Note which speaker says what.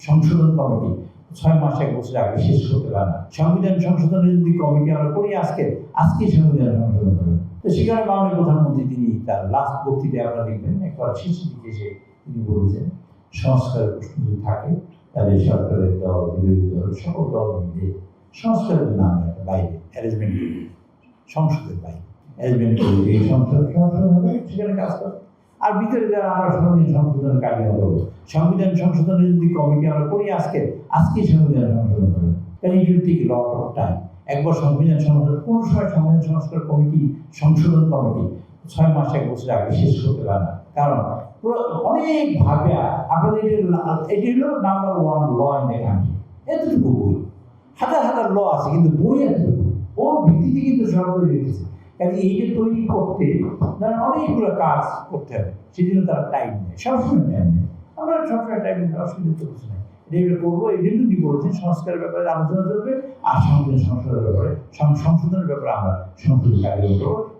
Speaker 1: সংশোধন কমিটি 6 মাস 1 বছর আগে শেষ করতে পারে না। সংবিধান সংশোধনের যদি কমিটি আমরা করি আজকে সংবিধান সংশোধন করেন। তো সেখানে মাননীয় প্রধানমন্ত্রী তিনি তার লাস্ট বক্তৃতায় আপনারা দেখবেন একবার শেষের দিকে এসে তিনি বলেছেন সংস্কারের প্রশ্ন যদি থাকে তাহলে সরকারের দল বিরোধী দল সকল দল মিলে সংস্কারের জন্য আমরা একটা বাইরে অ্যারেঞ্জমেন্ট করি, সংসদের বাইরে অ্যারেঞ্জমেন্ট করি, এই সংসদ হবে সেখানে কাজ করে। আর ভিতরে যারা আমরা সংবিধান সংশোধনের কাজে করবো, সংবিধান সংশোধনের যদি কমিটি আমরা করি আজকে সংবিধান সংশোধন করবো। কারণ এই থেকে লট অফ টাইম একবার সংবিধান সংশোধন কোনো সময় সংবিধান সংস্কার কমিটি সংশোধন কমিটি 6 মাস 1 বছর আগে শেষ করতে পারে না। কারণ অনেক ভাবে আপনাদের এটি হলো number 1 law in the country. এতটুকু বই হাজার ল আছে কিন্তু বই এতটুকু ওর ভিত্তিতে কিন্তু সরকার রেখেছে। কাজে এইটা তৈরি করতে তারা অনেকগুলো কাজ করতে হবে, সেই জন্য তারা টাইম নেয়, সবসময় টাইম নেয়। আমরা সবসময় টাইম নিতে অসুবিধা তো কিছু নেই। এটা করবো এই জন্য কি বলেছেন সংস্কারের ব্যাপারে আলোচনা চলবে আর সংবিধান সংশোধনের ব্যাপারে আমরা সংশোধন কার্যক্রম করবো।